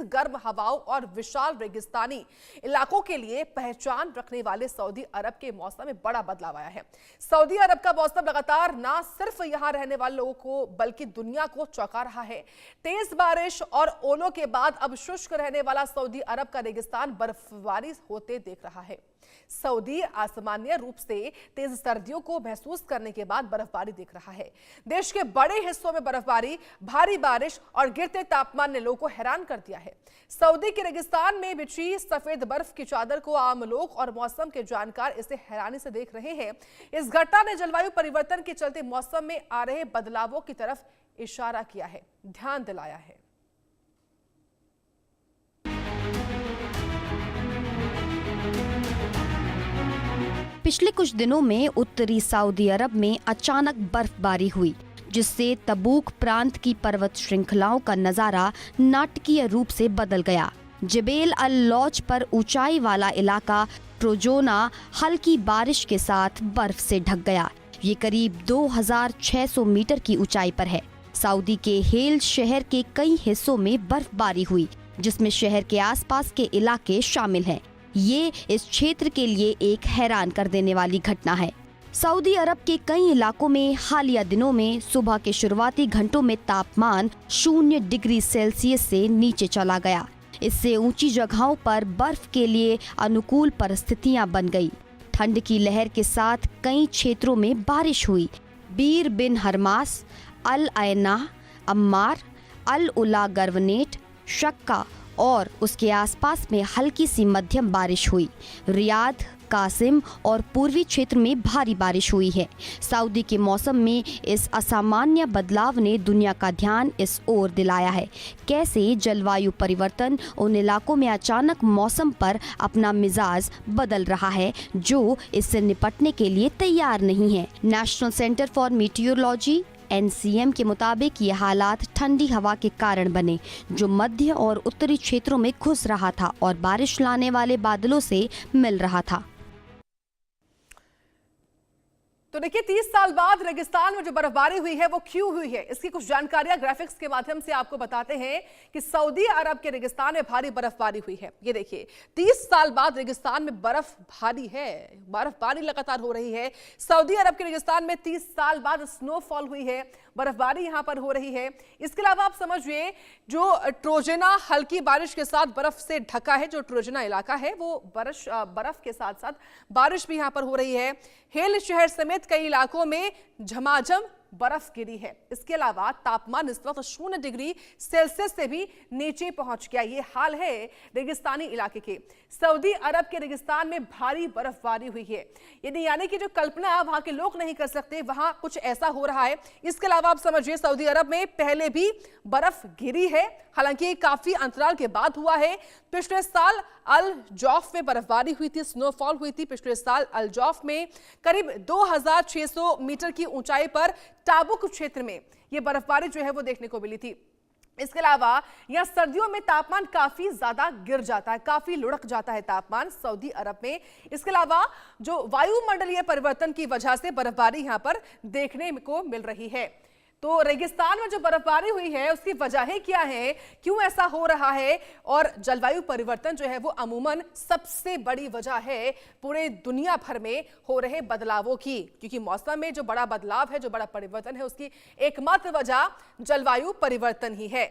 गर्म हवाओं और विशाल रेगिस्तानी इलाकों के लिए पहचान रखने वाले सऊदी अरब के मौसम में बड़ा बदलाव आया है। सऊदी अरब का मौसम लगातार न सिर्फ यहां रहने वाले लोगों को बल्कि दुनिया को चौंका रहा है। तेज बारिश और ओलों के बाद अब शुष्क रहने वाला सऊदी अरब का रेगिस्तान बर्फबारी होते देख रहा है। सऊदी असामान्य रूप से तेज सर्दियों को महसूस करने के बाद बर्फबारी देख रहा है। देश के बड़े हिस्सों में बर्फबारी, भारी बारिश और गिरते तापमान ने लोगों को हैरान कर दिया है। सऊदी के रेगिस्तान में बिछी सफेद बर्फ की चादर को आम लोग और मौसम के जानकार इसे हैरानी से देख रहे हैं। इस घटना ने जलवायु परिवर्तन के चलते मौसम में आ रहे बदलावों की तरफ इशारा किया है, ध्यान दिलाया है। पिछले कुछ दिनों में उत्तरी सऊदी अरब में अचानक बर्फबारी हुई, जिससे तबूक प्रांत की पर्वत श्रृंखलाओं का नजारा नाटकीय रूप से बदल गया। जबेल अल लौज पर ऊंचाई वाला इलाका ट्रोजोना हल्की बारिश के साथ बर्फ से ढक गया। ये करीब 2600 मीटर की ऊंचाई पर है। सऊदी के हेल शहर के कई हिस्सों में बर्फबारी हुई, जिसमें शहर के आसपास के इलाके शामिल हैं। ये इस क्षेत्र के लिए एक हैरान कर देने वाली घटना है। सऊदी अरब के कई इलाकों में हालिया दिनों में सुबह के शुरुआती घंटों में तापमान 0 डिग्री सेल्सियस से नीचे चला गया। इससे ऊंची जगहों पर बर्फ के लिए अनुकूल परिस्थितियां बन गई। ठंड की लहर के साथ कई क्षेत्रों में बारिश हुई। बीर बिन हरमास, अल ऐना, अम्मार, अल उला गर्वनेट, शक्का और उसके आसपास में हल्की सी मध्यम बारिश हुई। रियाद, कासिम और पूर्वी क्षेत्र में भारी बारिश हुई है। सऊदी के मौसम में इस असामान्य बदलाव ने दुनिया का ध्यान इस ओर दिलाया है, कैसे जलवायु परिवर्तन उन इलाकों में अचानक मौसम पर अपना मिजाज बदल रहा है जो इससे निपटने के लिए तैयार नहीं है। National centre for meteorology NCM के मुताबिक ये हालात ठंडी हवा के कारण बने, जो मध्य और उत्तरी क्षेत्रों में घुस रहा था और बारिश लाने वाले बादलों से मिल रहा था। तो देखिए, 30 साल बाद रेगिस्तान में जो बर्फबारी हुई है वो क्यों हुई है, इसकी कुछ जानकारियां ग्राफिक्स के माध्यम से आपको बताते हैं कि सऊदी अरब के रेगिस्तान में भारी बर्फबारी हुई है। ये देखिए, 30 साल बाद रेगिस्तान में बर्फ भारी है, बर्फबारी लगातार हो रही है। सऊदी अरब के रेगिस्तान में 30 साल बाद स्नोफॉल हुई है, बर्फबारी यहां पर हो रही है। इसके अलावा आप समझिए, जो ट्रोजना हल्की बारिश के साथ बर्फ से ढका है, जो ट्रोजना इलाका है वो बर्फ के साथ साथ बारिश भी यहां पर हो रही है। हेल शहर समेत कई इलाकों में झमाझम बर्फ गिरी है। इसके अलावा तापमान इस वक्त 0 डिग्री सेल्सियस से भी नीचे पहुंच गया। ये हाल है रेगिस्तानी इलाके के। सऊदी अरब के रेगिस्तान में भारी बर्फबारी हुई है, यानी कि जो कल्पना वहां के लोग नहीं कर सकते, वहां कुछ ऐसा हो रहा है। इसके अलावा आप समझिए, सऊदी अरब में पहले भी बर्फ गिरी है, हालांकि काफी अंतराल के बाद हुआ है। पिछले साल अल जौफ में बर्फबारी हुई थी, स्नोफॉल हुई थी। पिछले साल अल जौफ में करीब 2600 मीटर की ऊंचाई पर टाबुक क्षेत्र में यह बर्फबारी जो है वो देखने को मिली थी। इसके अलावा यहां सर्दियों में तापमान काफी ज्यादा गिर जाता है, काफी लुढ़क जाता है तापमान सऊदी अरब में। इसके अलावा जो वायुमंडलीय परिवर्तन की वजह से बर्फबारी यहां पर देखने को मिल रही है। तो रेगिस्तान में जो बर्फबारी हुई है उसकी वजहें क्या है, क्यों ऐसा हो रहा है, और जलवायु परिवर्तन जो है वो अमूमन सबसे बड़ी वजह है पूरे दुनिया भर में हो रहे बदलावों की, क्योंकि मौसम में जो बड़ा बदलाव है, जो बड़ा परिवर्तन है, उसकी एकमात्र वजह जलवायु परिवर्तन ही है।